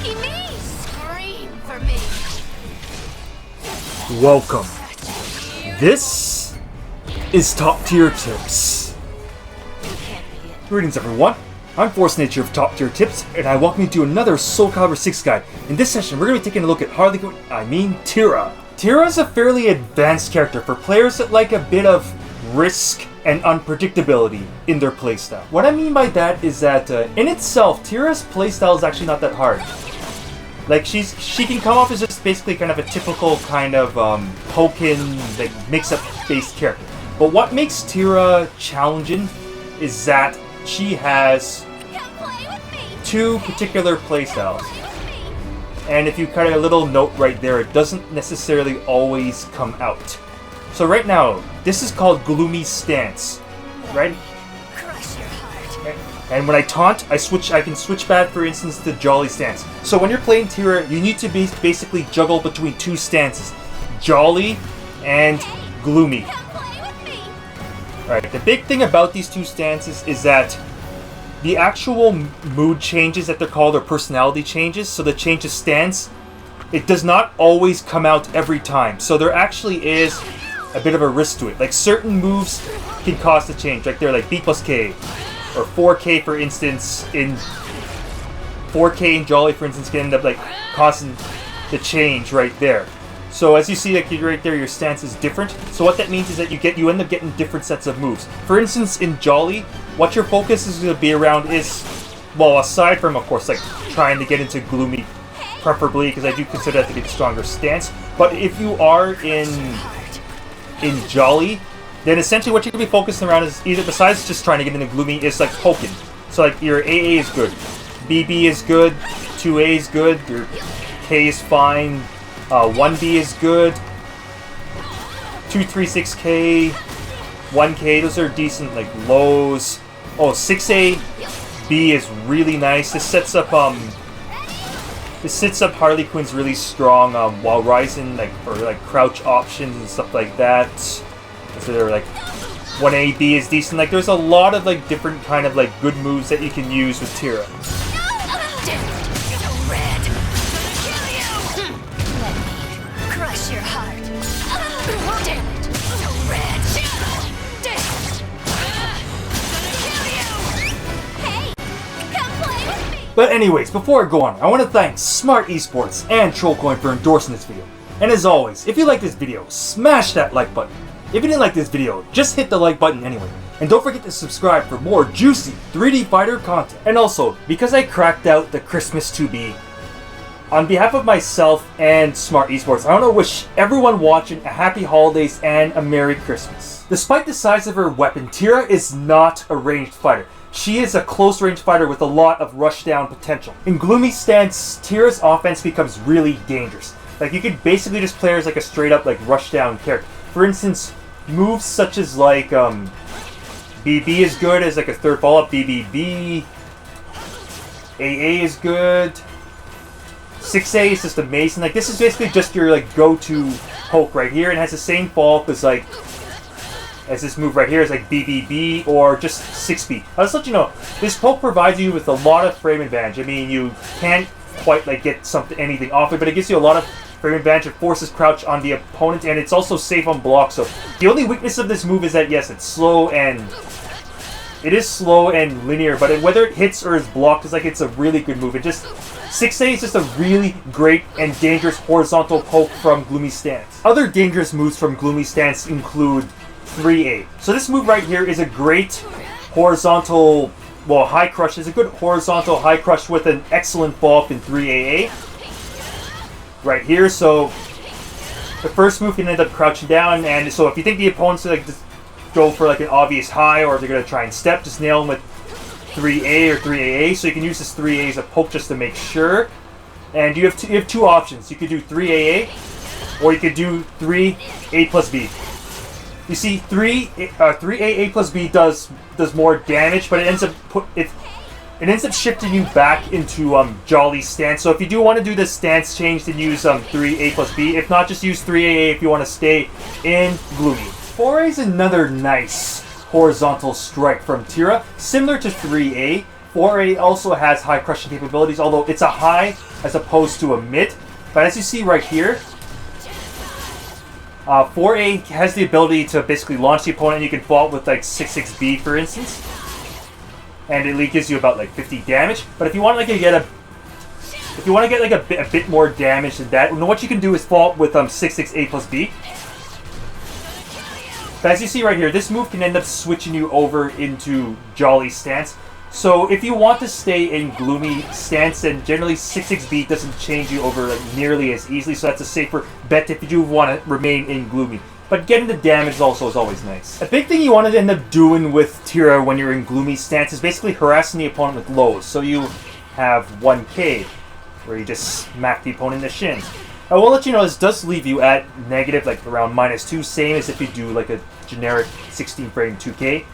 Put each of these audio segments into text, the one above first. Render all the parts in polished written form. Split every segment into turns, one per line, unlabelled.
lucky me! Scream for me!
Welcome. This is Top Tier Tips. Greetings everyone, I'm Force Nature of Top Tier Tips, and I welcome you to another SoulCalibur 6 guide. In this session, we're going to be taking a look at Tira. Tira is a fairly advanced character for players that like a bit of risk and unpredictability in their playstyle. What I mean by that is that in itself, Tira's playstyle is actually not that hard. Like she can come off as just basically kind of a typical kind of token, like mix-up based character. But what makes Tira challenging is that she has two particular playstyles. And if you cut a little note right there, it doesn't necessarily always come out. So right now, this is called Gloomy Stance, right? And when I taunt, I can switch back, for instance, to Jolly Stance. So when you're playing Tira, you need to basically juggle between two stances, Jolly and Gloomy. Alright, the big thing about these two stances is that the actual mood changes that they're called are personality changes. So the change of stance, it does not always come out every time. So there actually is a bit of a risk to it. Like certain moves can cause the change. Like they're like B plus K or 4K, for instance. In 4K in Jolly, for instance, can end up like causing the change right there. So as you see, like right there, your stance is different. So what that means is that you end up getting different sets of moves. For instance, in Jolly, what your focus is going to be around is, well, aside from, of course, like trying to get into Gloomy, preferably, because I do consider that to be the stronger stance. But if you are in Jolly, then essentially what you're going to be focusing around is either, besides just trying to get into Gloomy, is like poking. So like your AA is good, BB is good, 2A is good, your K is fine, 1B is good, 236K, 1K, those are decent like lows. Oh, 6A B is really nice. This sets up Harley Quinn's really strong while rising, like for like crouch options and stuff like that. So they're like 1A B is decent. Like there's a lot of like different kind of like good moves that you can use with Tira. But anyways, before I go on, I want to thank Smart Esports and Trollcoin for endorsing this video. And as always, if you like this video, smash that like button. If you didn't like this video, just hit the like button anyway. And don't forget to subscribe for more juicy 3D fighter content. And also, because I cracked out the Christmas 2B, on behalf of myself and Smart Esports, I want to wish everyone watching a happy holidays and a Merry Christmas. Despite the size of her weapon, Tira is not a ranged fighter. She is a close-range fighter with a lot of rushdown potential. In Gloomy Stance, Tira's offense becomes really dangerous. Like you could basically just play her as like a straight-up like rushdown character. For instance, moves such as like BB is good as like a third follow-up, BBB. AA is good. 6A is just amazing. Like this is basically just your like go-to poke right here, and has the same follow-up as like this move right here is like BBB or just 6B. I'll just let you know, this poke provides you with a lot of frame advantage. I mean, you can't quite like get anything off it, but it gives you a lot of frame advantage. It forces crouch on the opponent, and it's also safe on block. So the only weakness of this move is that yes, it's slow and linear, but whether it hits or is blocked, it's a really good move. It just 6A is just a really great and dangerous horizontal poke from Gloomy Stance. Other dangerous moves from Gloomy Stance include 3A. So this move right here is a great horizontal, well, high crush. Is a good horizontal high crush with an excellent follow-up in 3AA. Right here, so the first move can end up crouching down, and so if you think the opponent's like just go for like an obvious high, or if they're gonna try and step, just nail them with 3A or 3AA. So you can use this 3A as a poke just to make sure. And you have two options. You could do 3AA, or you could do 3A plus B. You see, 3AA plus B does more damage, but it ends up shifting you back into Jolly Stance. So if you do want to do the stance change, then use 3A plus B. If not, just use 3AA if you want to stay in Gloomy. 4A is another nice horizontal strike from Tira, similar to 3A. 4A also has high crushing capabilities, although it's a high as opposed to a mid. But as you see right here, 4A has the ability to basically launch the opponent, and you can follow it with like 6-6B for instance. And it gives you about like 50 damage. But if you want to like get a bit more damage than that, what you can do is follow it with 6-6A plus B. But as you see right here, this move can end up switching you over into Jolly Stance. So if you want to stay in Gloomy Stance, then generally 6-6B doesn't change you over like nearly as easily, so that's a safer bet if you do want to remain in Gloomy. But getting the damage also is always nice. A big thing you want to end up doing with Tira when you're in Gloomy Stance is basically harassing the opponent with lows. So you have 1K, where you just smack the opponent in the shins. I will let you know this does leave you at negative, like around -2, same as if you do like a generic 16 frame 2K.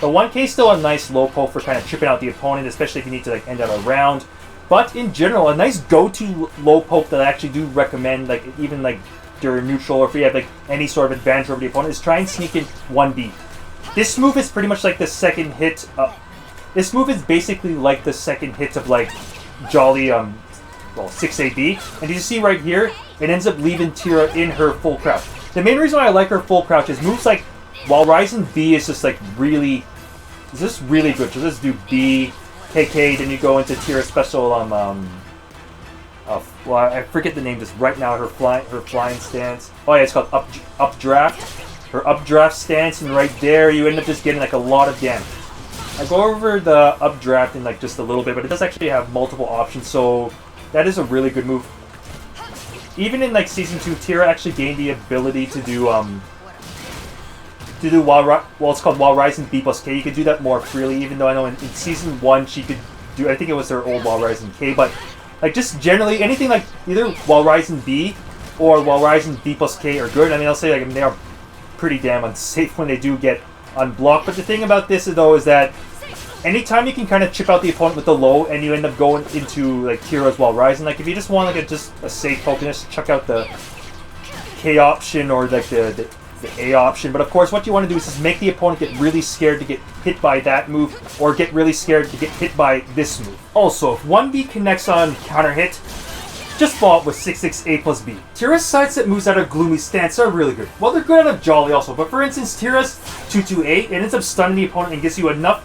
But 1K is still a nice low poke for kind of tripping out the opponent, especially if you need to like end out a round. But in general, a nice go-to low poke that I actually do recommend, like even like during neutral or if you have like any sort of advantage over the opponent, is try and sneak in 1B. This move is pretty much like the second hit. This move is basically like the second hit of like Jolly 6AB, and you see right here, it ends up leaving Tira in her full crouch. The main reason why I like her full crouch is moves like while Rising B is just like really good. So let's do B, KK, then you go into Tira special well, I forget the name just right now. Her flying stance. Oh yeah, it's called Updraft. Her Updraft stance, and right there you end up just getting like a lot of damage. I go over the Updraft in like just a little bit, but it does actually have multiple options, so that is a really good move. Even in like Season 2, Tira actually gained the ability to do it's called While Rising B plus K. You could do that more freely, even though I know in Season 1 she could do, I think it was her old While Rising K, but like just generally anything like either While Rising B or While Rising B plus K are good. I mean, I'll say like they are pretty damn unsafe when they do get unblocked, but the thing about this though is that anytime you can kind of chip out the opponent with the low and you end up going into like Tira's While Rising, like if you just want like just a safe poke, just chuck out the K option or like the A option. But of course what you want to do is just make the opponent get really scared to get hit by that move, or get really scared to get hit by this move. Also, if 1B connects on counter hit, just follow it with 6-6A plus B. Tira's sidestep moves out of Gloomy Stance are really good. Well, they're good out of Jolly also, but for instance, Tira's 2-2-8, it ends up stunning the opponent and gives you enough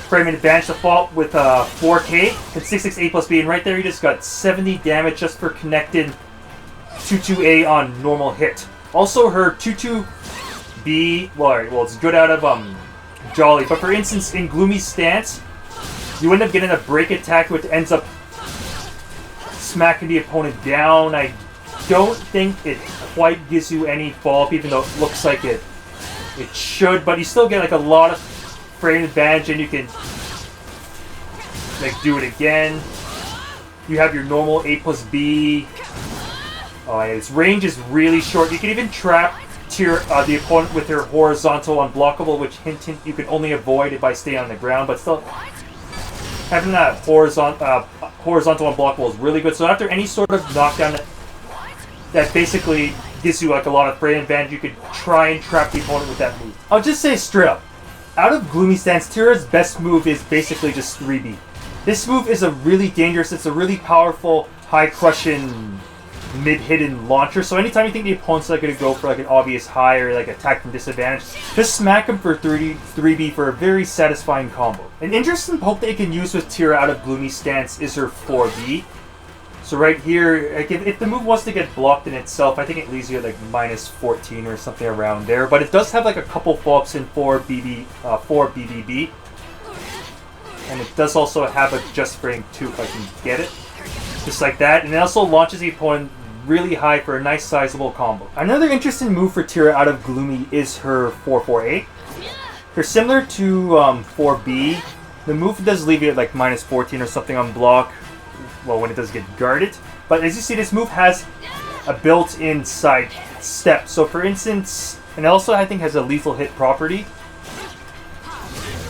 frame advantage to fall with 4K and 6-6A plus B, and right there you just got 70 damage just for connecting 2-2A on normal hit. Also, her 2-2B, well, it's good out of Jolly, but for instance, in Gloomy Stance, you end up getting a break attack which ends up smacking the opponent down. I don't think it quite gives you any follow-up, even though it looks like it should, but you still get like a lot of frame advantage, and you can like do it again. You have your normal A plus B. Oh, and its range is really short. You can even trap the opponent with her horizontal unblockable, which hint you can only avoid it by staying on the ground, but still having that horizontal unblockable is really good. So after any sort of knockdown that basically gives you like a lot of frame advantage, you can try and trap the opponent with that move. I'll just say straight up, out of Gloomy Stance, Tira's best move is basically just 3B. This move is a really dangerous, it's a really powerful, high-crushing, mid-hidden launcher. So anytime you think the opponent's like going to go for like an obvious high or like attack from disadvantage, just smack him for 3B for a very satisfying combo. An interesting poke that you can use with Tira out of Gloomy Stance is her 4B. So right here, like if the move was to get blocked in itself, I think it leaves you at like -14 or something around there. But it does have like a couple follow-ups in 4 BBB. And it does also have a just frame too, if I can get it. Just like that. And it also launches the opponent really high for a nice sizable combo. Another interesting move for Tira out of Gloomy is her 4-4-8. They're similar to 4B. The move does leave you at like -14 or something on block, well, when it does get guarded. But as you see, this move has a built-in side step. So for instance, and it also I think has a lethal hit property.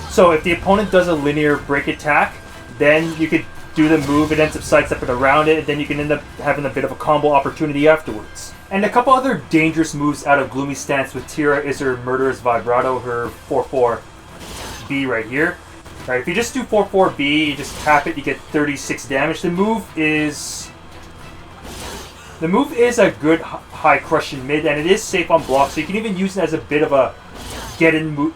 So if the opponent does a linear break attack, then you could do the move, it ends up sidestepping around it, and then you can end up having a bit of a combo opportunity afterwards. And a couple other dangerous moves out of Gloomy Stance with Tira is her Murderous Vibrato, her 4-4B right here. Alright, if you just do 4-4-B, you just tap it, you get 36 damage. The move is a good high crush in mid, and it is safe on block, so you can even use it as a bit of a get-in move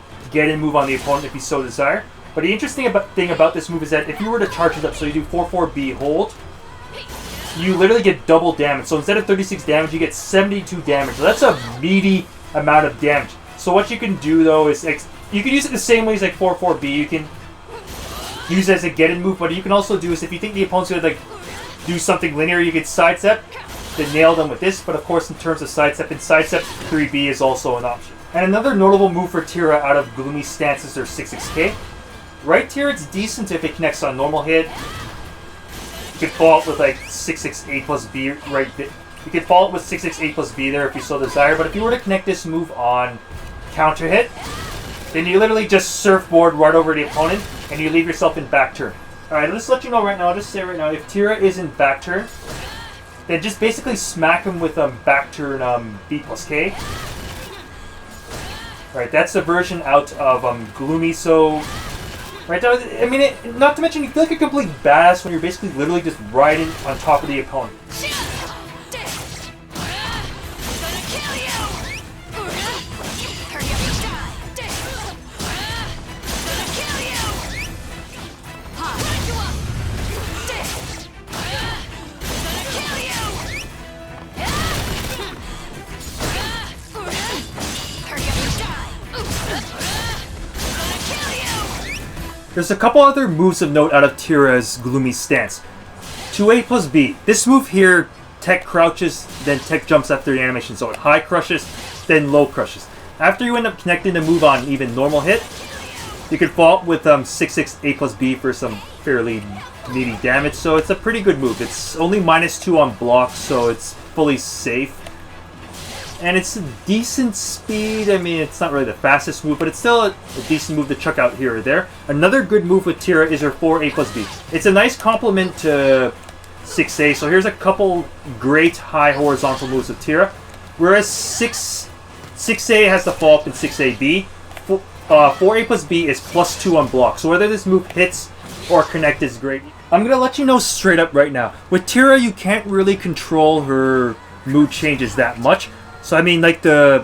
on the opponent if you so desire. But the interesting thing about this move is that if you were to charge it up, so you do 4-4-B hold, you literally get double damage. So instead of 36 damage, you get 72 damage. So that's a meaty amount of damage. So what you can do though is, you can use it the same way as like 4-4-B. You can use it as a get-in move, but you can also do is if you think the opponent's going to like do something linear, you can sidestep, then nail them with this. But of course, in terms of sidestep, 3B is also an option. And another notable move for Tira out of Gloomy Stance is their 6-6K. Right here, it's decent if it connects on normal hit. You could follow it with like 6-6-A plus B right there. You could follow it with 6-6-A plus B there if you so desire. But if you were to connect this move on counter hit, then you literally just surfboard right over the opponent and you leave yourself in back turn. Alright, let's let you know right now, I'll just say right now, if Tira is in back turn, then just basically smack him with back turn B plus K. Right, that's the version out of Gloomy, so... Right now, I mean, not to mention, you feel like a complete badass when you're basically literally just riding on top of the opponent. There's a couple other moves of note out of Tira's Gloomy Stance. 2A plus B. This move here, tech crouches, then tech jumps after the animation. So it high crushes, then low crushes. After you end up connecting the move on even normal hit, you can follow up with 6-6-A plus B for some fairly meaty damage. So it's a pretty good move. It's only -2 on block, so it's fully safe. And it's a decent speed. I mean, it's not really the fastest move, but it's still a decent move to chuck out here or there. Another good move with Tira is her 4A plus B. It's a nice complement to 6A. So here's a couple great high horizontal moves with Tira. Whereas 6A has the follow-up in 6AB, 4A plus B is +2 on block. So whether this move hits or connect is great. I'm going to let you know straight up right now. With Tira, you can't really control her mood changes that much. So I mean, like her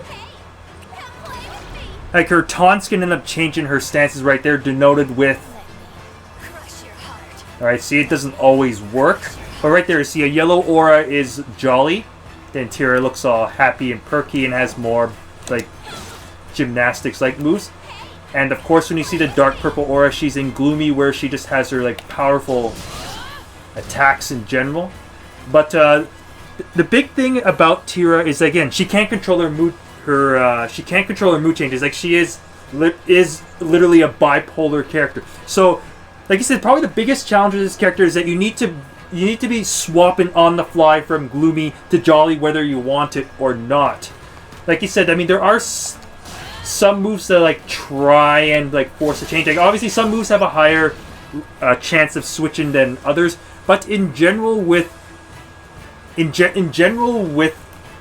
taunts can end up changing her stances right there, denoted with. Alright, see, it doesn't always work. But right there, you see a yellow aura is jolly. Then Tira looks all happy and perky and has more, like, gymnastics-like moves. And of course, when you see the dark purple aura, she's in Gloomy, where she just has her, like, powerful attacks in general. But, the big thing about Tira is, again, she can't control her mood. She can't control her mood changes. Like, she is literally a bipolar character. So, like I said, probably the biggest challenge with this character is that you need to be swapping on the fly from Gloomy to Jolly, whether you want it or not. Like you said, I mean, there are some moves that like try and like force a change. Like, obviously, some moves have a higher chance of switching than others, but in general with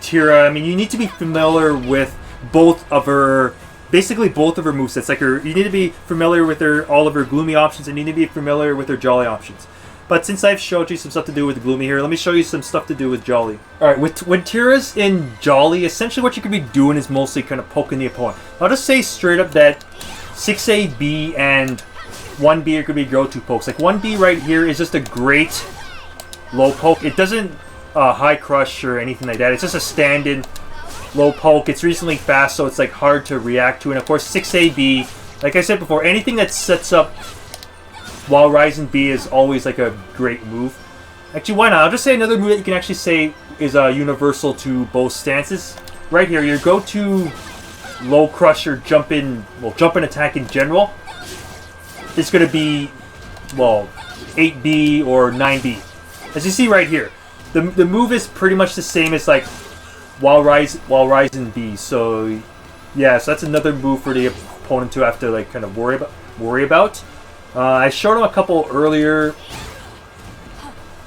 Tira, I mean, you need to be familiar with both of her movesets. Like, you need to be familiar with all of her Gloomy options, and you need to be familiar with her Jolly options. But since I've showed you some stuff to do with Gloomy here, let me show you some stuff to do with Jolly. Alright, when Tira's in Jolly, essentially what you could be doing is mostly kind of poking the opponent. I'll just say straight up that 6AB and 1B are going to be go-to pokes. Like, 1B right here is just a great low poke. It doesn't high crush or anything like that. It's just a stand-in low poke. It's reasonably fast, so it's like hard to react to. And of course, 6AB, like I said before, anything that sets up while rising B is always like a great move. Actually, why not? I'll just say another move that you can actually say is universal to both stances. Right here, your go-to low crush or jump in attack in general is going to be, well, 8B or 9B. As you see right here, the move is pretty much the same as like while rising B. So yeah, so that's another move for the opponent to have to like kind of worry about. I showed him a couple earlier.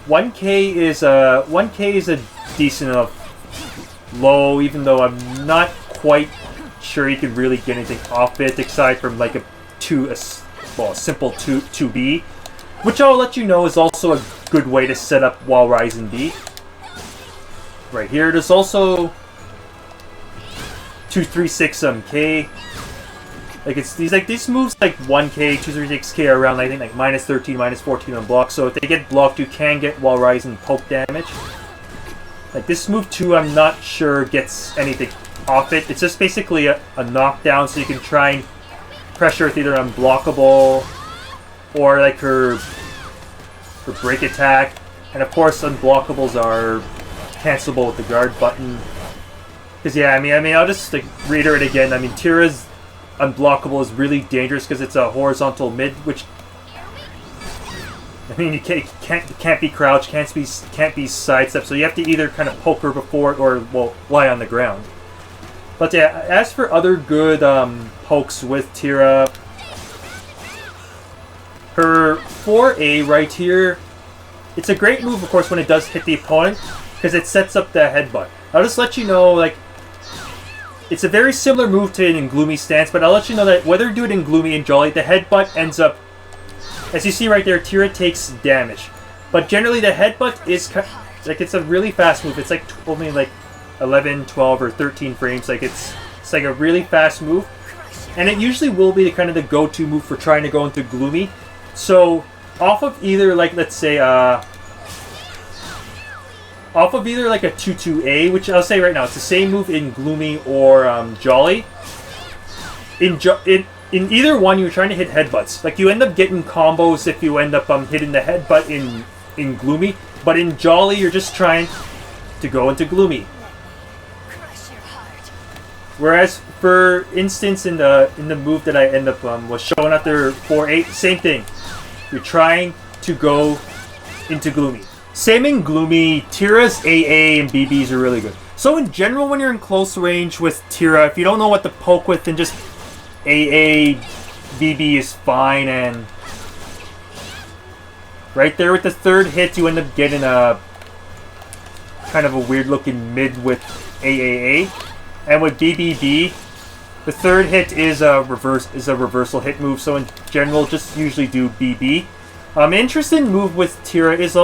1K is a decent enough low, even though I'm not quite sure you can really get anything off it aside from like well, simple 2B, which I'll let you know is also a good way to set up while rising B. Right here, there's also 236 K. Like it's these moves like 1K, 236K are around I think like -13, -14 on block. So if they get blocked, you can get while rising poke damage. Like this move too, I'm not sure gets anything off it. It's just basically a knockdown, so you can try and pressure with either unblockable or like her break attack. And of course, unblockables are cancelable with the guard button. Because yeah, I mean, I'll just like reiterate again. I mean, Tira's unblockable is really dangerous because it's a horizontal mid, which I mean you can't be crouched, can't be sidestepped. So you have to either kind of poke her before it or well lie on the ground. But yeah, as for other good pokes with Tira, her 4A right here, it's a great move, of course, when it does hit the opponent because it sets up the headbutt. I'll just let you know, like, it's a very similar move to it in Gloomy Stance, but I'll let you know that whether you do it in Gloomy and Jolly, the headbutt ends up, as you see right there, Tira takes damage. But generally the headbutt is, like, it's a really fast move. It's like only like 11, 12, or 13 frames. Like, it's like a really fast move. And it usually will be kind of the go-to move for trying to go into Gloomy. So, off of either, like, let's say, off of either like a 2-2A, which I'll say right now, it's the same move in Gloomy or Jolly. In either one, you're trying to hit headbutts. Like, you end up getting combos if you end up hitting the headbutt in Gloomy. But in Jolly, you're just trying to go into Gloomy. Whereas, for instance, in the move that I end up was showing after 4-8, same thing. You're trying to go into Gloomy. Same in Gloomy, Tira's AA and BBs are really good. So in general, when you're in close range with Tira, if you don't know what to poke with, then just AA, BB is fine. And right there with the third hit, you end up getting a kind of a weird looking mid with AAA. And with BBB, the third hit is a reversal hit move. So in general, just usually do BB. Interesting move with Tira is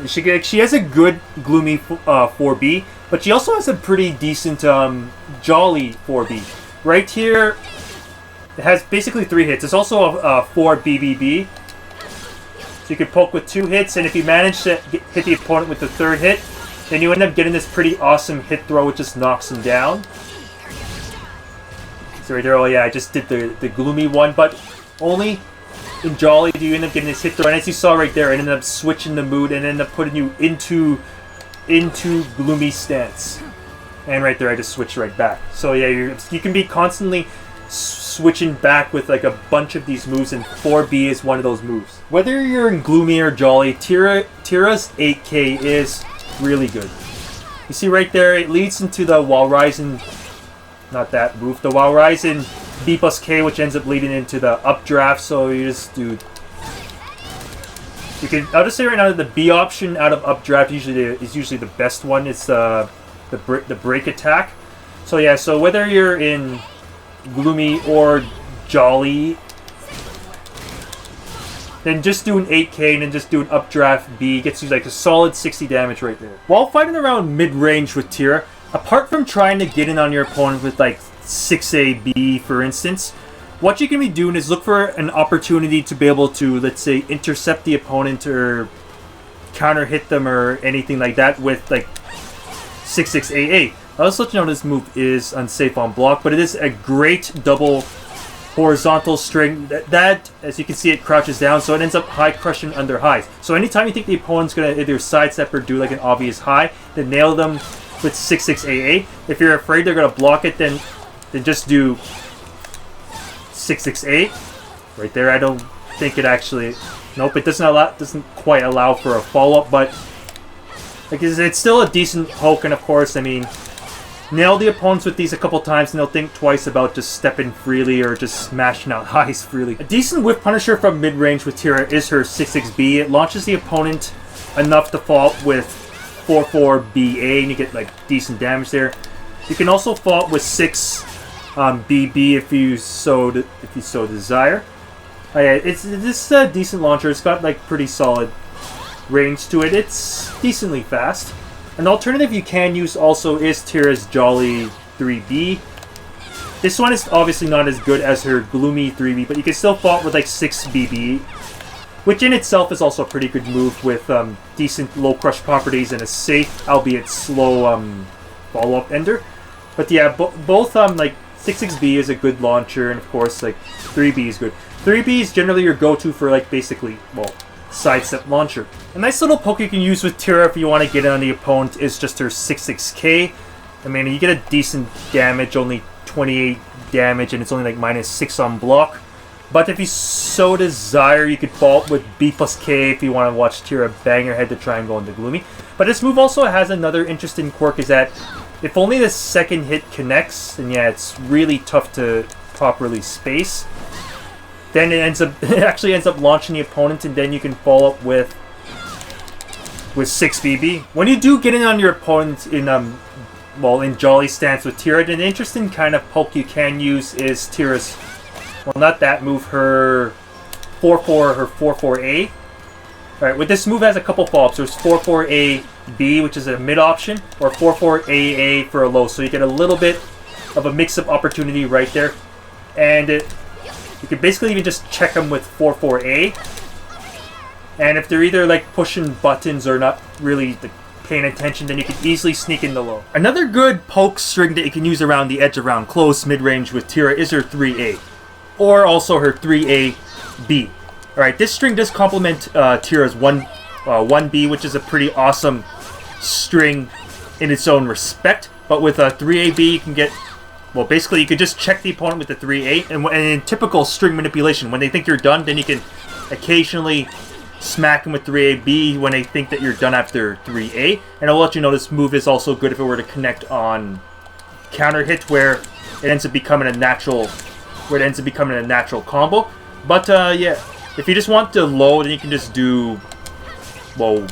she has a good Gloomy 4B, but she also has a pretty decent Jolly 4B. Right here, it has basically 3 hits. It's also a 4 BBB, so you can poke with 2 hits, and if you manage to hit the opponent with the third hit, then you end up getting this pretty awesome hit throw, which just knocks him down. So right there, oh yeah, I just did the Gloomy one, but only in Jolly do you end up getting this hit throw, and as you saw right there, it ended up switching the mood and ended up putting you into Gloomy Stance. And right there, I just switched right back. So yeah, you can be constantly switching back with like a bunch of these moves, and 4B is one of those moves. Whether you're in Gloomy or Jolly, Tira's 8K is really good. You see right there, it leads into the while rising, not that move, the while rising B plus K, which ends up leading into the Updraft. So you just do. I'll just say right now that the B option out of Updraft is usually the best one. It's the break attack. So yeah, so whether you're in Gloomy or Jolly, then just do an 8K and then just do an Updraft B. Gets you like a solid 60 damage right there. While fighting around mid-range with Tira, apart from trying to get in on your opponent with like 6AB, for instance, what you can be doing is look for an opportunity to be able to, let's say, intercept the opponent or counter hit them or anything like that with like 6AA. I'll just let you know this move is unsafe on block, but it is a great double horizontal string that, as you can see, it crouches down, so it ends up high crushing under highs. So anytime you think the opponent's going to either sidestep or do like an obvious high, then nail them with 6AA. If you're afraid they're going to block it, then just do 668. Right there, I don't think it actually... Nope, it doesn't quite allow for a follow-up, but like it's still a decent poke, and of course, I mean, nail the opponents with these a couple times and they'll think twice about just stepping freely or just smashing out highs freely. A decent whiff punisher from mid-range with Tira is her 6-6B. It launches the opponent enough to fall with 4-4-BA and you get like decent damage there. You can also fall with 6 BB if you so desire. Yeah, this a decent launcher. It's got like pretty solid range to it. It's decently fast. An alternative you can use also is Tira's Jolly 3B. This one is obviously not as good as her Gloomy 3B, but you can still follow it with like 6 BB, which in itself is also a pretty good move with decent low crush properties and a safe, albeit slow follow-up ender. But yeah, both like 6B is a good launcher, and of course like 3B is good. 3B is generally your go-to for like basically, well, sidestep launcher. A nice little poke you can use with Tira if you want to get it on the opponent is just her 6K. I mean, you get a decent damage, only 28 damage, and it's only like -6 on block. But if you so desire, you could follow up with B plus K if you want to watch Tira bang her head to try and go into Gloomy. But this move also has another interesting quirk, is that if only the second hit connects, then yeah, it's really tough to properly space. Then it actually ends up launching the opponent, and then you can follow up with 6 BB. When you do get in on your opponent in in Jolly Stance with Tira, an interesting kind of poke you can use is Tira's, well, not that move, her 4-4A. Alright, with this move has a couple follow-ups. There's 4-4A-B, which is a mid option, or 4-4-A-A for a low. So you get a little bit of a mix-up opportunity right there. And you can basically even just check them with 4-4-A. And if they're either like pushing buttons or not really paying attention, then you can easily sneak in the low. Another good poke string that you can use around the edge, around close, mid-range with Tira is her 3A. Or also her 3A-B. Alright, this string does complement Tira's 1B, which is a pretty awesome string in its own respect. But with a 3A-B, you can get, well, basically you could just check the opponent with the 3A, and in typical string manipulation, when they think you're done, then you can occasionally smack them with 3A-B when they think that you're done after 3A. And I'll let you know this move is also good if it were to connect on counter hit, where it ends up becoming a natural combo. But yeah, if you just want the low, then you can just do, well,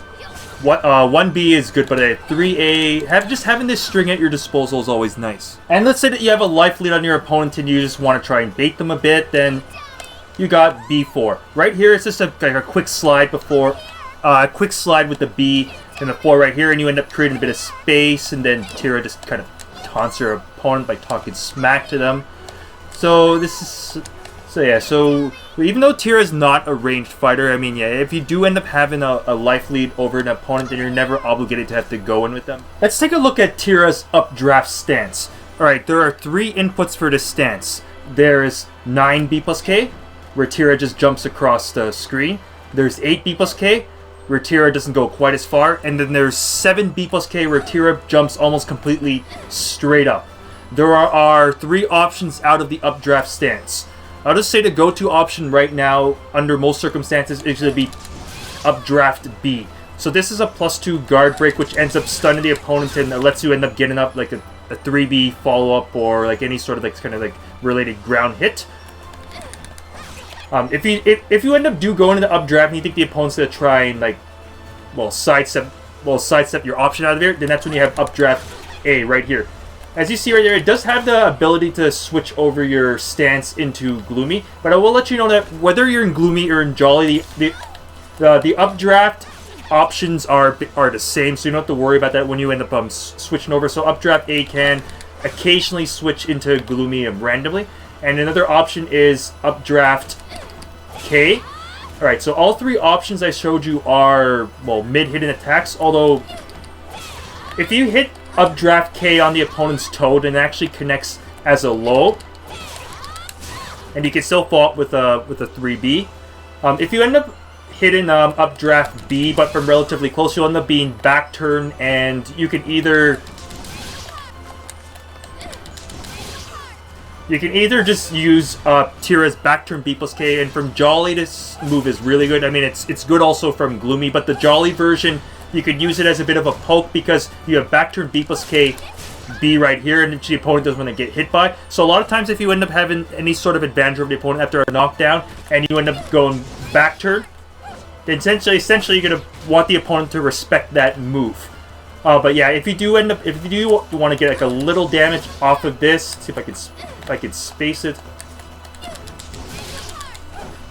1B is good, but a 3A, having this string at your disposal is always nice. And let's say that you have a life lead on your opponent and you just want to try and bait them a bit, then you got B4. Right here, it's just like a quick slide before, quick slide with the B and the 4 right here, and you end up creating a bit of space, and then Tira just kind of taunts your opponent by talking smack to them. So even though Tira is not a ranged fighter, I mean, yeah, if you do end up having a life lead over an opponent, then you're never obligated to have to go in with them. Let's take a look at Tira's Updraft Stance. Alright, there are 3 inputs for this stance. There's 9B plus K, where Tira just jumps across the screen. There's 8B plus K, where Tira doesn't go quite as far. And then there's 7B plus K, where Tira jumps almost completely straight up. There are 3 options out of the Updraft Stance. I'll just say the go-to option right now, under most circumstances, is going to be Updraft B. So this is a +2 guard break, which ends up stunning the opponent and lets you end up getting up like a 3B follow-up or like any sort of like kind of like related ground hit. If you end up going into Updraft and you think the opponent's going to try and like, sidestep your option out of there, then that's when you have Updraft A right here. As you see right there, it does have the ability to switch over your stance into Gloomy, but I will let you know that whether you're in Gloomy or in Jolly, the Updraft options are the same, so you don't have to worry about that when you end up switching over. So Updraft A can occasionally switch into Gloomy randomly, and another option is Updraft K. Alright, so all 3 options I showed you are, well, mid-hidden attacks, although if you hit Updraft K on the opponent's toe, then it actually connects as a low, and you can still follow up with a 3B. If you end up hitting Updraft B, but from relatively close, you'll end up being back turn, and you can either just use Tira's back turn B plus K, and from Jolly this move is really good. I mean, it's good also from Gloomy, but the Jolly version, you could use it as a bit of a poke because you have back turn B plus K B right here, and the opponent doesn't want to get hit by. So a lot of times if you end up having any sort of advantage over the opponent after a knockdown, and you end up going back turn, then essentially you're going to want the opponent to respect that move. But yeah, if you do want to get like a little damage off of this, let's see if I can space it.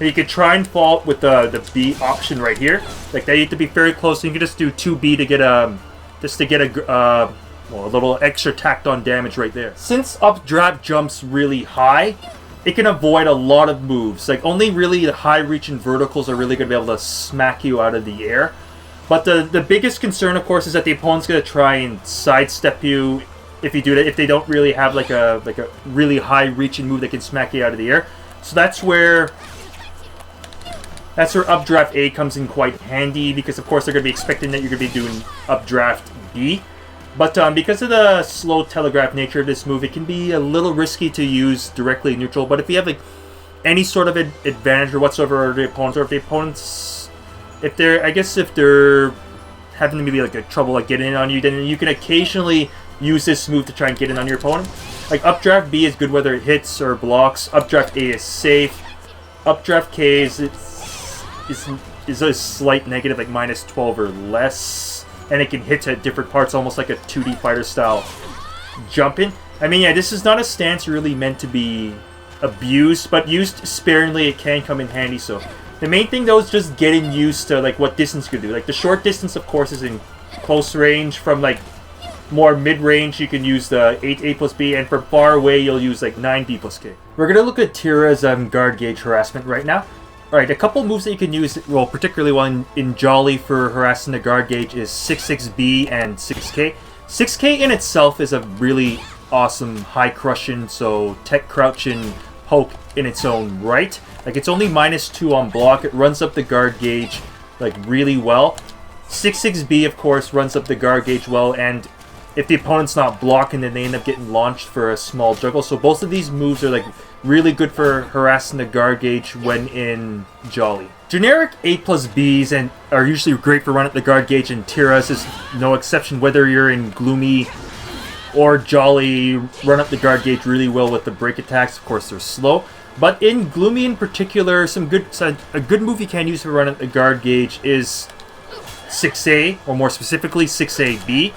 And you could try and fall with the B option right here. Like that, you have to be very close. And you can just do 2B to get a well, a little extra tacked on damage right there. Since Updraft jumps really high, it can avoid a lot of moves. Like only really the high reach and verticals are really going to be able to smack you out of the air. But the biggest concern, of course, is that the opponent's going to try and sidestep you if you do that. If they don't really have like a really high reaching move that can smack you out of the air. So that's where Updraft A comes in quite handy, because of course they're going to be expecting that you're going to be doing Updraft B. But because of the slow telegraph nature of this move, it can be a little risky to use directly neutral. But if you have like any sort of advantage or whatsoever over the opponents, or if the opponents, if they're having maybe like a trouble like getting in on you, then you can occasionally use this move to try and get in on your opponent. Like Updraft B is good whether it hits or blocks. Updraft A is safe. Updraft K is a slight negative, like -12 or less, and it can hit at different parts, almost like a 2D fighter style jump in. I mean, yeah, this is not a stance really meant to be abused, but used sparingly, it can come in handy. So the main thing though is just getting used to like what distance you can do. Like the short distance, of course, is in close range. From like more mid-range, you can use the 8A plus B, and from far away, you'll use like 9B plus K. We're gonna look at Tira's guard gauge harassment right now. Alright, a couple moves that you can use, well, particularly one in Jolly for harassing the guard gauge is 6-6B and 6K. 6K in itself is a really awesome high crushing, so tech crouching poke in its own right. Like, it's only -2 on block. It runs up the guard gauge, like, really well. 6-6B, of course, runs up the guard gauge well, and if the opponent's not blocking, then they end up getting launched for a small juggle. So both of these moves are, like, really good for harassing the guard gauge when in Jolly. Generic A plus Bs and are usually great for running up the guard gauge, and Tira's is no exception. Whether you're in Gloomy or Jolly, run up the guard gauge really well with the break attacks. Of course, they're slow. But in Gloomy in particular, a good move you can use for running up the guard gauge is 6A, or more specifically 6AB,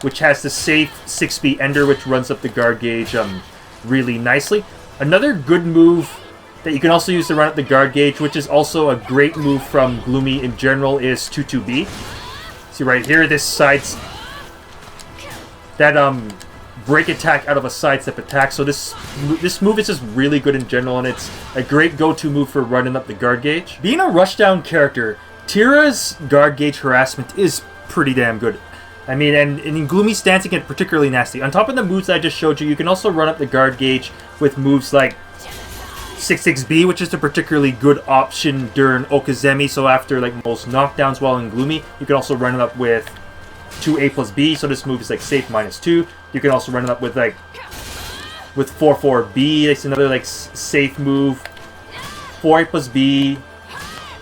which has the safe 6B ender, which runs up the guard gauge really nicely. Another good move that you can also use to run up the guard gauge, which is also a great move from Gloomy in general, is 2-2B. See right here, this sides that break attack out of a sidestep attack. So this move is just really good in general, and it's a great go-to move for running up the guard gauge. Being a rushdown character, Tira's guard gauge harassment is pretty damn good. I mean, and in Gloomy Stance, it can get particularly nasty. On top of the moves I just showed you, you can also run up the guard gauge with moves like 6-6B, which is a particularly good option during Okazemi. So after like most knockdowns while in Gloomy, you can also run it up with 2A plus B. So this move is like safe -2. You can also run it up with like 4-4B. It's another like safe move. 4A plus B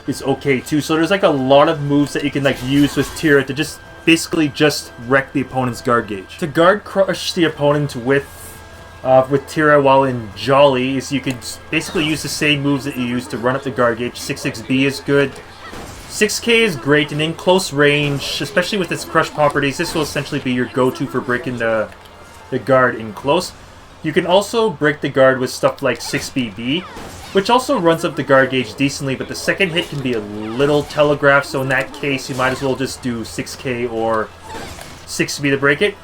is okay too. So there's like a lot of moves that you can like use with Tira to just basically just wreck the opponent's guard gauge. To guard crush the opponent with Tira while in Jolly is you could basically use the same moves that you use to run up the guard gauge. 6-6B is good. 6K is great, and in close range, especially with its crush properties, this will essentially be your go-to for breaking the guard in close. You can also break the guard with stuff like 6BB, which also runs up the guard gauge decently, but the second hit can be a little telegraphed, so in that case, you might as well just do 6K or 6B to break it.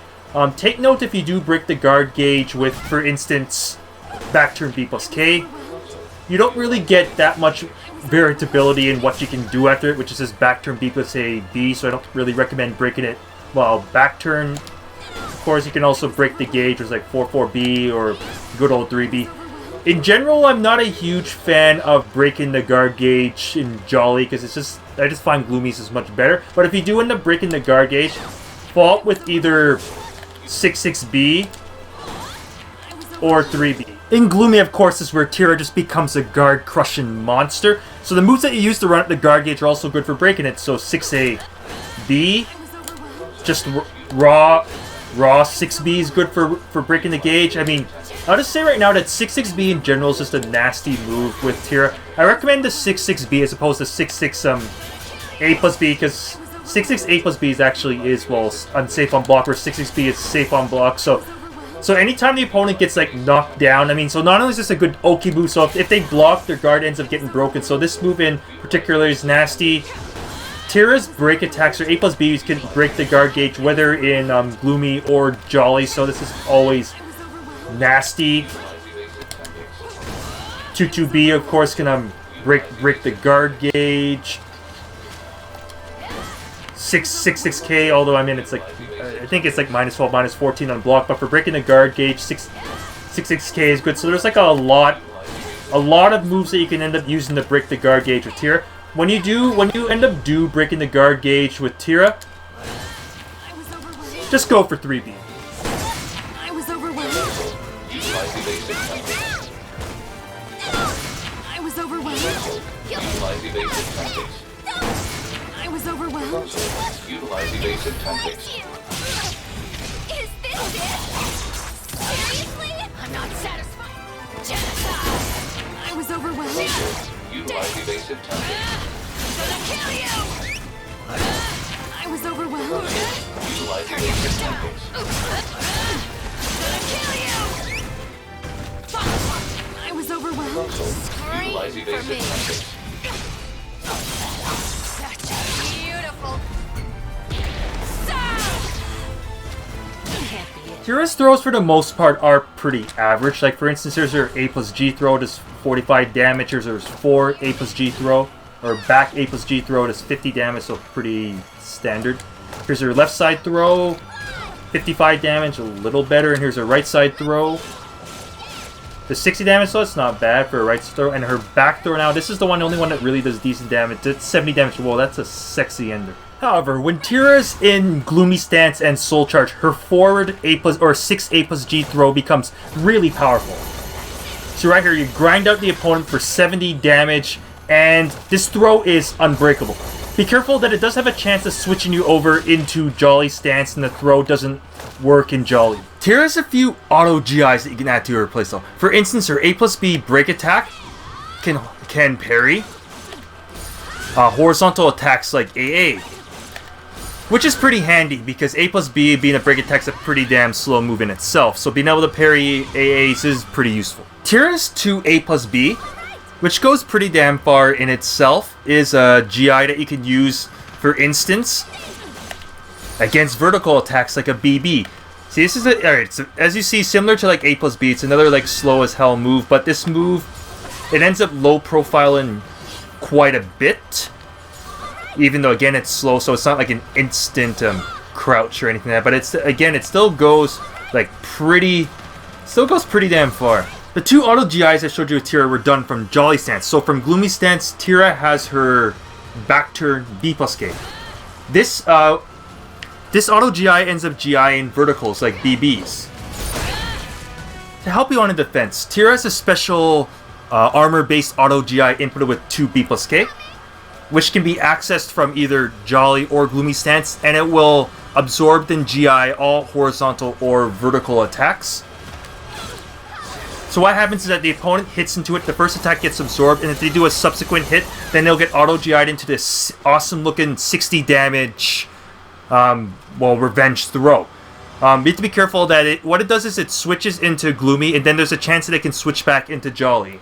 Take note if you do break the guard gauge with, for instance, back turn B plus K, you don't really get that much variability in what you can do after it, which is just back turn B plus A B, so I don't really recommend breaking it while back turn. Of course, you can also break the gauge with like 4-4B or good old 3B. In general, I'm not a huge fan of breaking the guard gauge in Jolly, because I just find Gloomy's is much better. But if you do end up breaking the guard gauge, fault with either 6-6B or 3B. In Gloomy, of course, is where Tira just becomes a guard-crushing monster. So the moves that you use to run up the guard gauge are also good for breaking it. So 6A-B, just raw 6B is good for breaking the gauge. I mean, I'll just say right now that 6-6B in general is just a nasty move with Tira. I recommend the 6-6B as opposed to 6-6 A plus B, because 6-6 A plus B is actually well, unsafe on block, where 6-6B is safe on block. So So anytime the opponent gets like knocked down, I mean, so not only is this a good Oki move, so if they block, their guard ends up getting broken. So this move in particular is nasty. Tira's break attacks, or A+Bs, can break the guard gauge, whether in Gloomy or Jolly, so this is always nasty. 2-2B, of course, can break the guard gauge. 6-6K, although I mean it's like I think it's like -12, -14 on block, but for breaking the guard gauge, 6-6K is good. So there's like a lot of moves that you can end up using to break the guard gauge with Tira. When you end up breaking the guard gauge with Tira, just go for 3B.
I was overwhelmed. I was overwhelmed. I was overwhelmed.
Utilize evasive tactics.
Is this it? Seriously? I'm not satisfied. Genocide! I was overwhelmed.
Utilize evasive tactics.
I'm gonna kill you! I was overwhelmed.
Utilize evasive tactics.
I'm gonna kill you! I was overwhelmed. Scream
Utilize
for
evasive
me.
tactics.
Such a beautiful sound! Can't be it.
Tira's throws for the most part are pretty average. Like for instance, here's her A+G throw, does 45 damage. Here's her 4 A+G throw, or back A+G throw, does 50 damage, so pretty standard. Here's her left side throw, 55 damage, a little better. And here's her right side throw, the 60 damage, so it's not bad for a right throw. And her back throw now, this is the only one that really does decent damage. It's 70 damage. Whoa, that's a sexy ender. However, when Tira's in Gloomy Stance and Soul Charge, her forward or 6 A+G throw becomes really powerful. So right here, you grind out the opponent for 70 damage, and this throw is unbreakable. Be careful that it does have a chance of switching you over into Jolly Stance, and the throw doesn't work in Jolly. Tira has a few auto GIs that you can add to her playstyle. For instance, her A+B break attack can parry horizontal attacks like AA, which is pretty handy because A+B being a break attack is a pretty damn slow move in itself. So being able to parry AAs is pretty useful. Tira's 2 A+B, which goes pretty damn far in itself, is a GI that you can use, for instance, against vertical attacks like a BB. See, this is alright, so as you see, similar to like A+B, it's another like slow as hell move, but this move, it ends up low profiling quite a bit, even though again it's slow, so it's not like an instant crouch or anything like that, but it's, again, it still goes like pretty damn far. The 2 auto GIs I showed you with Tira were done from Jolly Stance. So from Gloomy Stance, Tira has her back turn B+K. This auto GI ends up GIing verticals like BBs. To help you on a defense, Tira has a special armor-based auto GI inputted with 2 B+K, which can be accessed from either Jolly or Gloomy Stance, and it will absorb and GI all horizontal or vertical attacks. So what happens is that the opponent hits into it, the first attack gets absorbed, and if they do a subsequent hit, then they'll get auto-GI'd into this awesome-looking 60 damage, revenge throw. You have to be careful that what it does is it switches into Gloomy, and then there's a chance that it can switch back into Jolly.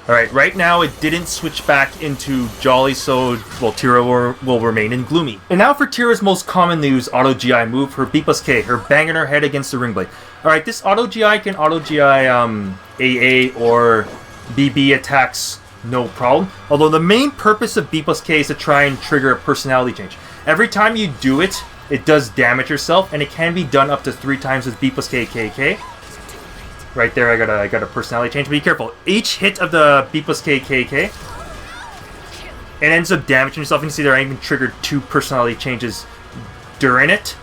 Alright, right now it didn't switch back into Jolly, so, well, Tira will remain in Gloomy. And now for Tira's most commonly used auto-GI move, her B+K, her banging her head against the ring blade. Alright, this auto-GI can auto-GI AA or BB attacks, no problem. Although the main purpose of B+K is to try and trigger a personality change. Every time you do it, it does damage yourself, and it can be done up to 3 times with B+K KK. Right there, I got a personality change. Be careful. Each hit of the B+K KK, it ends up damaging yourself. You can see there I even triggered 2 personality changes during it.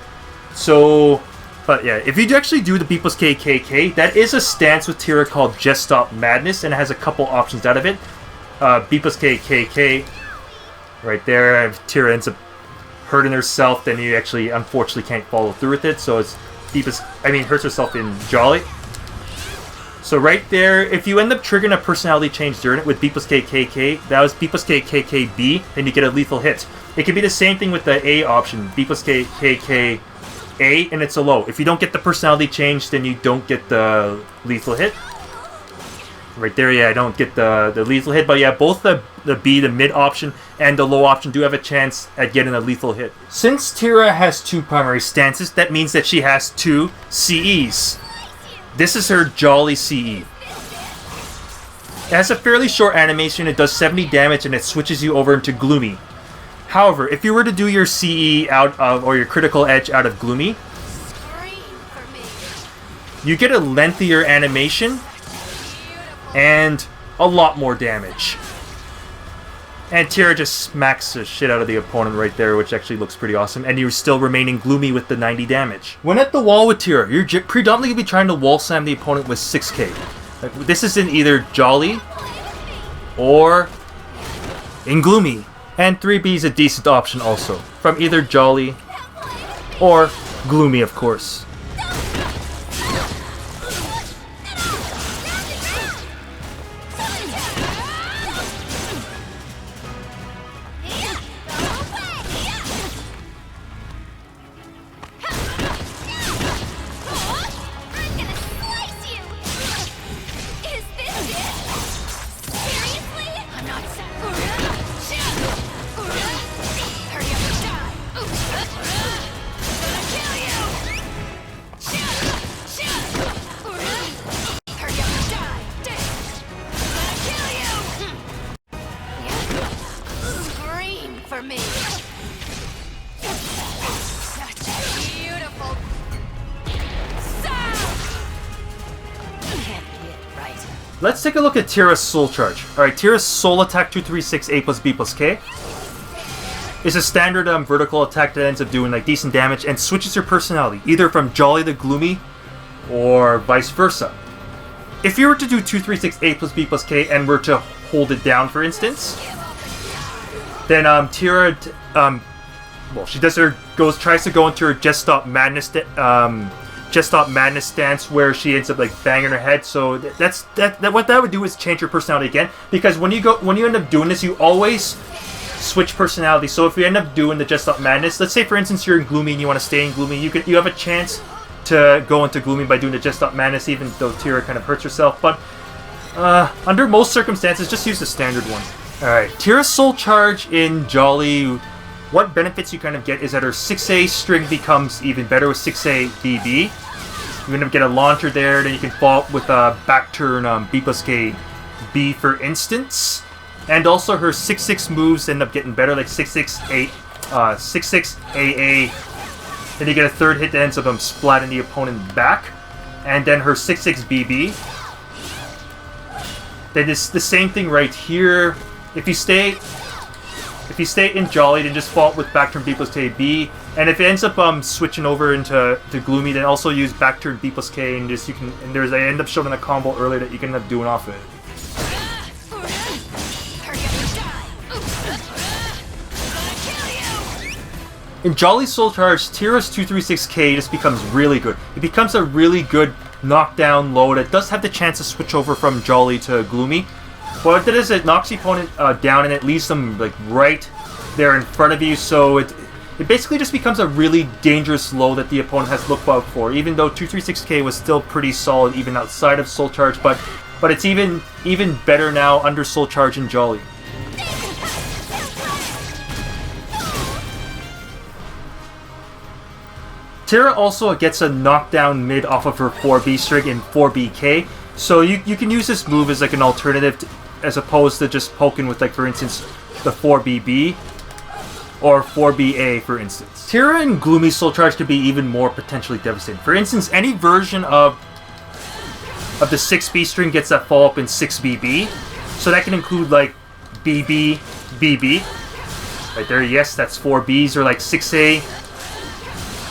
So, but yeah, if you actually do the B+K KK, that is a stance with Tira called Gestopft Madness, and it has a couple options out of it. B+K KK, right there. If Tira ends up hurting herself, then you actually unfortunately can't follow through with it. So it's hurts herself in Jolly. So right there, if you end up triggering a personality change during it with B plus K KK, that was B plus K KKB, then you get a lethal hit. It could be the same thing with the A option, B plus K KK A, and it's a low. If you don't get the personality change, then you don't get the lethal hit. Right there, yeah, I don't get the lethal hit, but yeah, both the B, the mid option, and the low option do have a chance at getting a lethal hit. Since Tira has 2 primary stances, that means that she has 2 CEs. This is her Jolly CE. It has a fairly short animation, it does 70 damage, and it switches you over into Gloomy. However, if you were to do your CE out of, or your critical edge out of Gloomy, you get a lengthier animation and a lot more damage. And Tira just smacks the shit out of the opponent right there, which actually looks pretty awesome. And you're still remaining Gloomy with the 90 damage. When at the wall with Tira, you're predominantly going to be trying to wall slam the opponent with 6k. This is in either Jolly or in Gloomy. And 3B is a decent option also, from either Jolly or Gloomy, of course. Let's take a look at Tira's Soul Charge. Alright, Tira's Soul Attack 236 A plus B plus K is a standard vertical attack that ends up doing like decent damage and switches your personality, either from Jolly to Gloomy or vice versa. If you were to do 236 A plus B plus K and were to hold it down, for instance, then Tira, well, she does tries to go into her Gestopft Madness stance where she ends up like banging her head. So what that would do is change your personality again, because when you end up doing this, you always switch personality. So if you end up doing the Gestopft Madness, let's say for instance you're in Gloomy and you want to stay in Gloomy, you have a chance to go into Gloomy by doing the Gestopft Madness, even though Tira kind of hurts herself. But under most circumstances, just use the standard one. Alright, Tira's Soul Charge in Jolly, what benefits you kind of get is that her 6A string becomes even better with 6A BB. You end up getting a launcher there, then you can follow up with a back turn B plus K B, for instance. And also her 6-6 moves end up getting better, like 6-6 AA. Then you get a third hit that ends up splatting the opponent back. And then her 6-6 BB. Then it's the same thing right here. If you stay in Jolly, then just follow up with back turn B plus K B. And if it ends up switching over into Gloomy, then also use back turn B plus K, and just I end up showing a combo earlier that you can end up doing off of it. In Jolly Soul Charge, Tira's 236k just becomes really good. It becomes a really good knockdown low that does have the chance to switch over from Jolly to Gloomy. What it is, it knocks the opponent down and it leaves them like right there in front of you, so it basically just becomes a really dangerous low that the opponent has to look out for, even though 236k was still pretty solid even outside of Soul Charge, but it's even better now under Soul Charge and Jolly. Tira also gets a knockdown mid off of her 4B string in 4BK, so you can use this move as like an alternative as opposed to just poking with, like, for instance, the 4BB or 4BA, for instance. Tira and Gloomy Soul Charge could be even more potentially devastating. For instance, any version of the 6B string gets that follow-up in 6BB, so that can include, like, BB, BB. Right there, yes, that's 4Bs, or like 6A,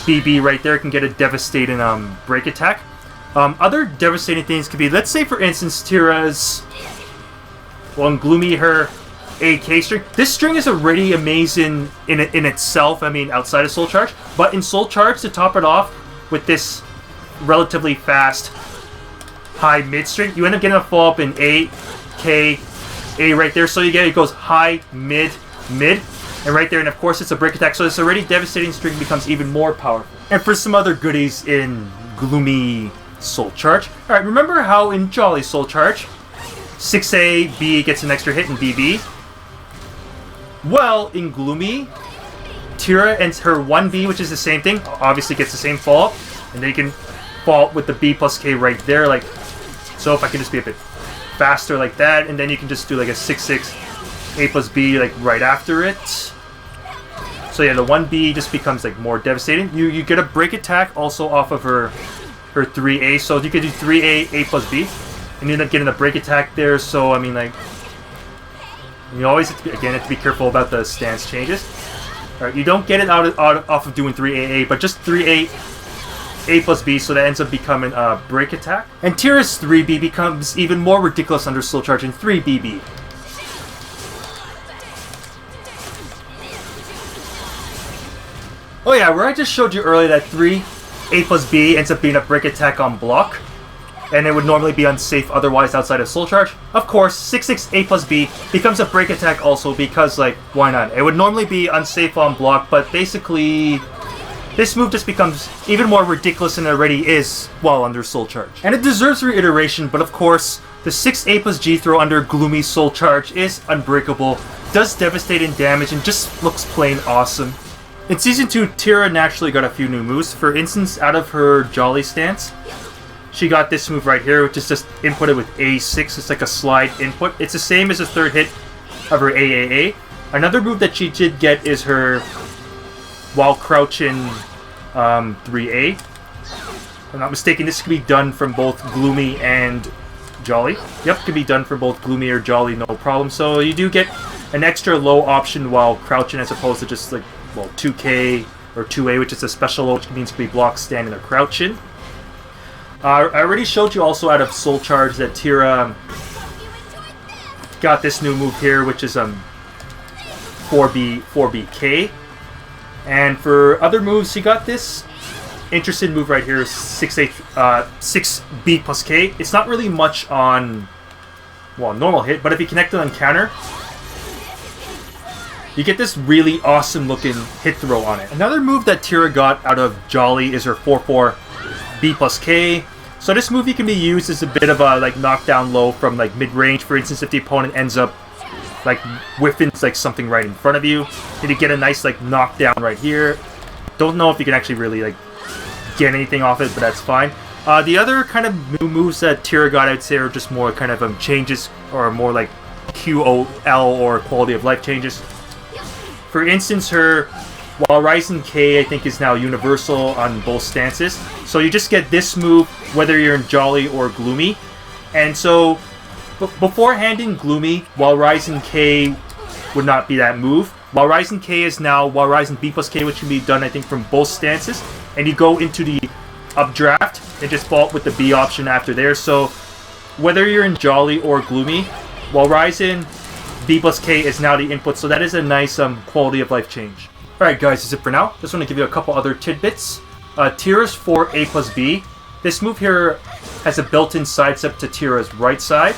BB right there can get a devastating break attack. Other devastating things could be, let's say for instance, Tira's, well, in Gloomy, her AK string. This string is already amazing in itself, I mean, outside of Soul Charge, but in Soul Charge, to top it off with this relatively fast high mid string. You end up getting a fall up in A, K, A right there. So you get it goes high, mid, mid, and right there. And of course it's a break attack. So this already devastating string becomes even more powerful. And for some other goodies in Gloomy Soul Charge. Alright, remember how in Jolly Soul Charge 6A, B gets an extra hit in BB? Well, in Gloomy, Tira and her 1B, which is the same thing, obviously gets the same fall, and they can fall with the B plus K right there, like so. If I can just be a bit faster like that, and then you can just do like a 6-6 A plus B like right after it. So yeah, the 1B just becomes like more devastating. You get a break attack also off of her 3A, so you could do 3A, A plus B, and you end up getting a break attack there. So I mean, like, you always have to be careful about the stance changes. Alright, you don't get it out off of doing 3AA, but just 3A, A plus B, so that ends up becoming a break attack. And Tira's 3B becomes even more ridiculous under Soul Charge in 3BB. Oh yeah, where I just showed you earlier that 3A plus B ends up being a break attack on block, and it would normally be unsafe otherwise outside of Soul Charge. Of course, 6-6 A plus B becomes a break attack also because, like, why not? It would normally be unsafe on block, but basically this move just becomes even more ridiculous than it already is while under Soul Charge. And it deserves reiteration, but of course, the 6 A plus G throw under Gloomy Soul Charge is unbreakable, does devastating damage, and just looks plain awesome. In Season 2, Tira naturally got a few new moves. For instance, out of her Jolly Stance, she got this move right here, which is just inputted with A6. It's like a slide input. It's the same as the third hit of her AAA. Another move that she did get is her while crouching 3A. If I'm not mistaken, this can be done from both Gloomy and Jolly. Yep, can be done from both Gloomy or Jolly, no problem. So you do get an extra low option while crouching as opposed to just like, well, 2K or 2A, which is a special low, which means to be blocked, standing, or crouching. I already showed you also out of Soul Charge that Tira got this new move here, which is 4BK. And for other moves, she got this interesting move right here, 6B plus K. It's not really much on, well, normal hit, but if you connect it on counter, you get this really awesome looking hit throw on it. Another move that Tira got out of Jolly is her 4-4 B plus K. So this move can be used as a bit of a like knockdown low from like mid-range. For instance, if the opponent ends up like whiffing like something right in front of you, then you get a nice like knockdown right here. Don't know if you can actually really like get anything off it, but that's fine. The other kind of new moves that Tira got, I'd say, are just more kind of changes, or more like QOL or quality of life changes. For instance, her while Rising K, I think, is now universal on both stances. So you just get this move whether you're in Jolly or Gloomy. And so beforehand in Gloomy, while Rising K would not be that move. While Rising K is now while Rising B plus K, which can be done, I think, from both stances. And you go into the Updraft and just vault with the B option after there. So whether you're in Jolly or Gloomy, while Rising B plus K is now the input, so that is a nice quality of life change. Alright guys, that's it for now. Just want to give you a couple other tidbits. Tira's 4A plus B. This move here has a built-in sidestep to Tira's right side.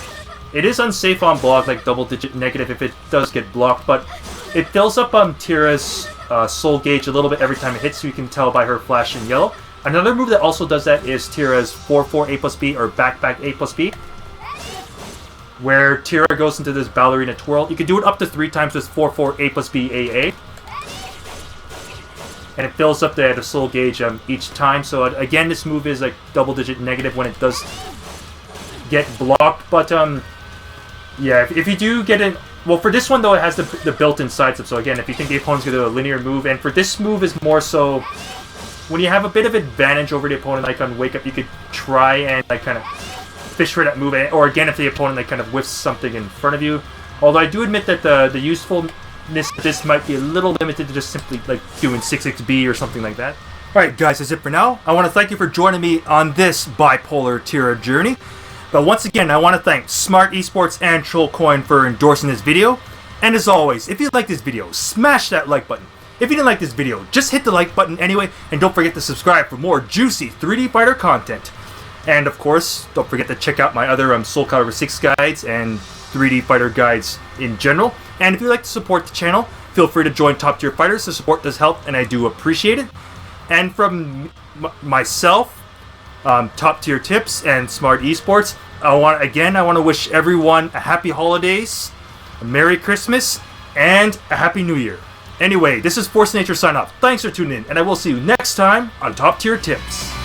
It is unsafe on block, like double-digit negative if it does get blocked, but it fills up Tira's soul gauge a little bit every time it hits, so you can tell by her flash in yellow. Another move that also does that is Tira's 4-4 A plus B or back-back A plus B, where Tira goes into this ballerina twirl. You can do it up to 3 times with 4-4 A plus B AA. And it fills up the soul gauge each time. So again, this move is like double-digit negative when it does get blocked. But yeah, if you do get it, well, for this one though, it has the built-in sidestep. So again, if you think the opponent's gonna do a linear move, and for this move is more so when you have a bit of advantage over the opponent, like on Wake Up, you could try and like kind of fish for that move, or again, if the opponent like kind of whiffs something in front of you. Although I do admit that the usefulness of this might be a little limited to just simply like doing 6xB or something like that. Alright guys, that's it for now. I want to thank you for joining me on this bipolar Tira journey. But once again, I want to thank Smart Esports and TrollCoin for endorsing this video. And as always, if you like this video, smash that like button. If you didn't like this video, just hit the like button anyway, and don't forget to subscribe for more juicy 3D fighter content. And of course, don't forget to check out my other SoulCalibur 6 guides and 3D fighter guides in general. And if you'd like to support the channel, feel free to join Top Tier Fighters. The support does help, and I do appreciate it. And from myself, Top Tier Tips and Smart Esports, I want to wish everyone a happy holidays, a Merry Christmas, and a Happy New Year. Anyway, this is Force Nature sign off. Thanks for tuning in, and I will see you next time on Top Tier Tips.